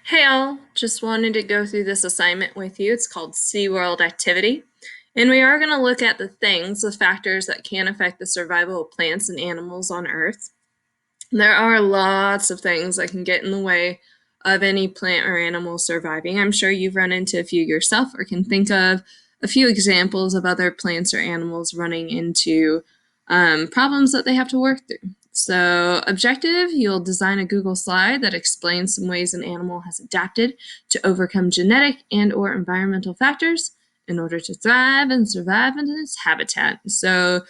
Hey all, just wanted to go through this assignment with you. It's called SeaWorld Activity. And we are going to look at the factors that can affect the survival of plants and animals on Earth. There are lots of things that can get in the way of any plant or animal surviving. I'm sure you've run into a few yourself or can think of a few examples of other plants or animals running into problems that they have to work through. So objective, you'll design a Google slide that explains some ways an animal has adapted to overcome genetic and or environmental factors in order to thrive and survive in its habitat. So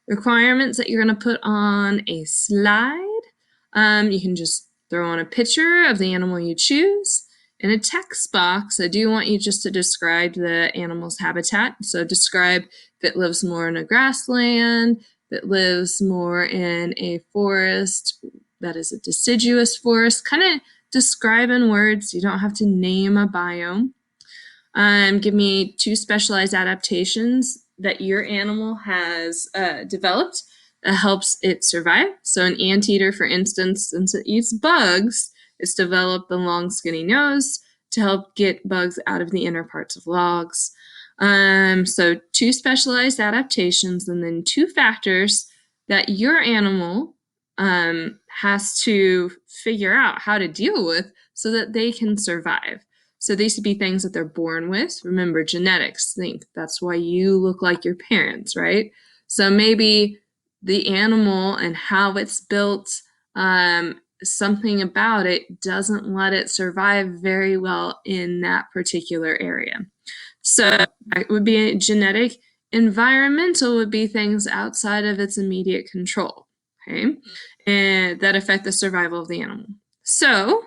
requirements that you're going to put on a slide, you can just throw on a picture of the animal you choose. In a text box, I do want you just to describe the animal's habitat. So describe if it lives more in a grassland, if it lives more in a forest that is a deciduous forest. Kind of describe in words. You don't have to name a biome. Give me 2 specialized adaptations that your animal has developed that helps it survive. So an anteater, for instance, since it eats bugs, it's developed the long skinny nose to help get bugs out of the inner parts of logs. So 2 specialized adaptations and then 2 factors that your animal has to figure out how to deal with so that they can survive. So these would be things that they're born with. Remember, genetics, think that's why you look like your parents, right? So maybe the animal and how it's built, something about it doesn't let it survive very well in that particular area. So that would be genetic. Environmental would be things outside of its immediate control, okay, and that affect the survival of the animal. So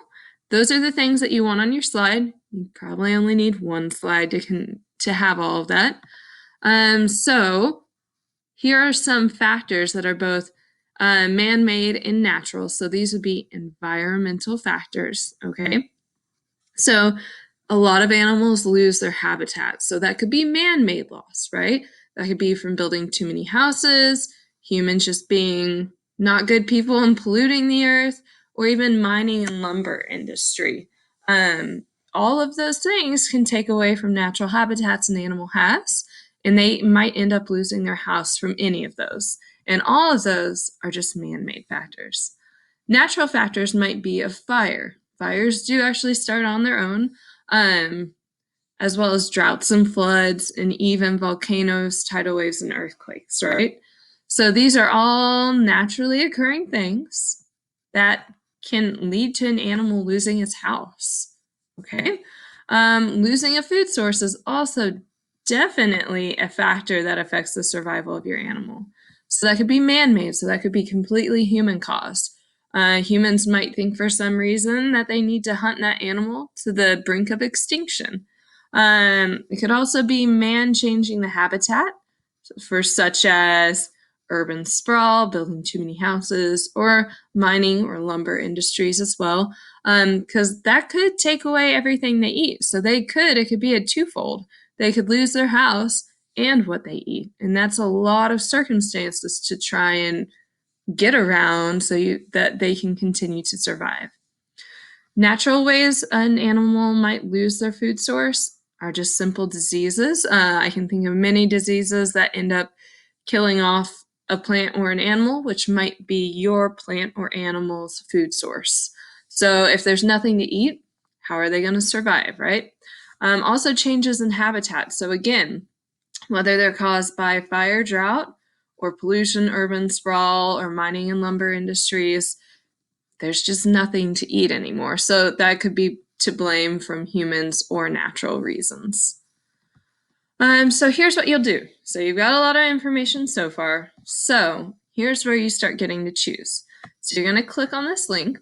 those are the things that you want on your slide. You probably only need one slide to have all of that. So here are some factors that are both man-made and natural. So these would be environmental factors, okay? So a lot of animals lose their habitat. So that could be man-made loss, right? That could be from building too many houses, humans just being not good people and polluting the earth, or even mining and lumber industry. All of those things can take away from natural habitats an animal has, and they might end up losing their house from any of those. And all of those are just man-made factors. Natural factors might be a fire. Fires do actually start on their own, as well as droughts and floods, and even volcanoes, tidal waves, and earthquakes, right? So these are all naturally occurring things that can lead to an animal losing its house, okay? Losing a food source is also definitely a factor that affects the survival of your animal. So that could be man-made, so that could be completely human-caused. Humans might think for some reason that they need to hunt that animal to the brink of extinction. It could also be man changing the habitat for such as urban sprawl, building too many houses, or mining or lumber industries as well, because that could take away everything they eat. So it could be a twofold. They could lose their house and what they eat. And that's a lot of circumstances to try and get around that they can continue to survive. Natural ways an animal might lose their food source are just simple diseases. I can think of many diseases that end up killing off a plant or an animal, which might be your plant or animal's food source. So if there's nothing to eat, how are they going to survive, right? Also changes in habitat. So again, whether they're caused by fire, drought, or pollution, urban sprawl, or mining and lumber industries, there's just nothing to eat anymore. So that could be to blame from humans or natural reasons. So here's what you'll do. So you've got a lot of information so far. So here's where you start getting to choose. So you're going to click on this link.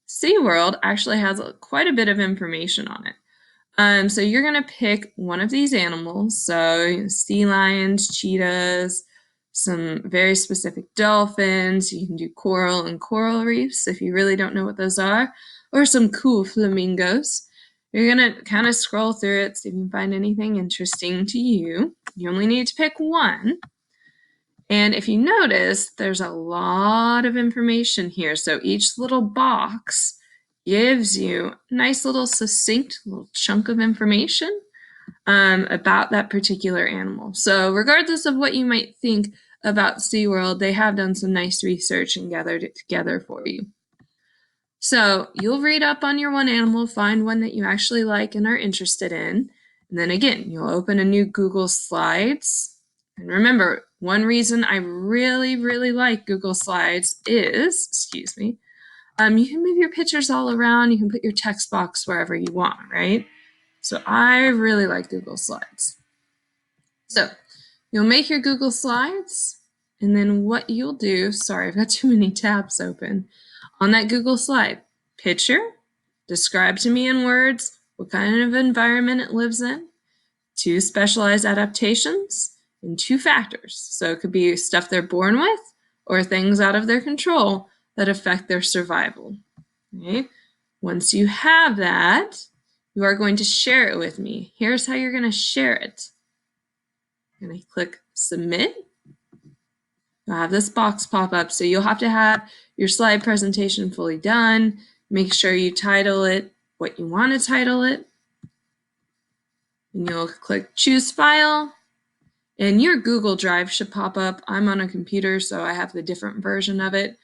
SeaWorld actually has quite a bit of information on it. So you're going to pick one of these animals. So sea lions, cheetahs, some very specific dolphins. You can do coral and coral reefs if you really don't know what those are, or some cool flamingos. You're going to kind of scroll through it, see if you can find anything interesting to you. You only need to pick one. And if you notice, there's a lot of information here. So each little box gives you a nice little succinct little chunk of information about that particular animal. So regardless of what you might think about SeaWorld, they have done some nice research and gathered it together for you. So you'll read up on your one animal, find one that you actually like and are interested in, and then again, you'll open a new Google Slides. And remember, one reason I really, really like Google Slides is, you can move your pictures all around, you can put your text box wherever you want, right? So I really like Google Slides. So you'll make your Google Slides, and then what you'll do, sorry, I've got too many tabs open. On that Google slide, picture, describe to me in words what kind of environment it lives in, 2 specialized adaptations, and 2 factors. So it could be stuff they're born with or things out of their control that affect their survival. Okay? Once you have that, you are going to share it with me. Here's how you're going to share it. You're going to click Submit. You'll have this box pop up, so you'll have to have your slide presentation fully done. Make sure you title it what you want to title it. And you'll click Choose File. And your Google Drive should pop up. I'm on a computer, so I have the different version of it.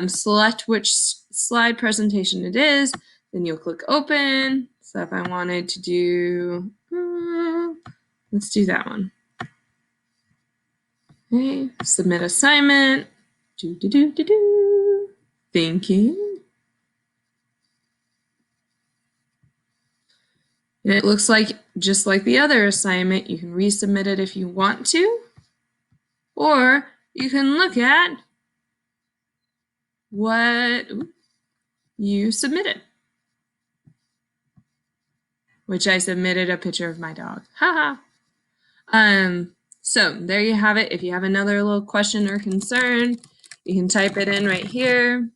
Select which slide presentation it is. Then you'll click Open. So if I wanted to do, let's do that one. Okay, submit assignment. Thinking. And it looks like, just like the other assignment, you can resubmit it if you want to, or you can look at what you submitted, which I submitted a picture of my dog. Haha. So there you have it. If you have another little question or concern, you can type it in right here.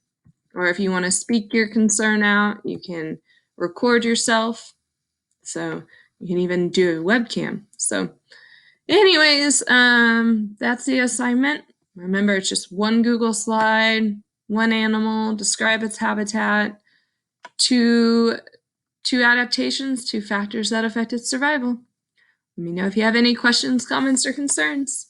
Or if you want to speak your concern out, you can record yourself. So you can even do a webcam. So anyways, that's the assignment. Remember, it's just one Google slide, one animal, describe its habitat, two adaptations, 2 factors that affect its survival. Let me know if you have any questions, comments, or concerns.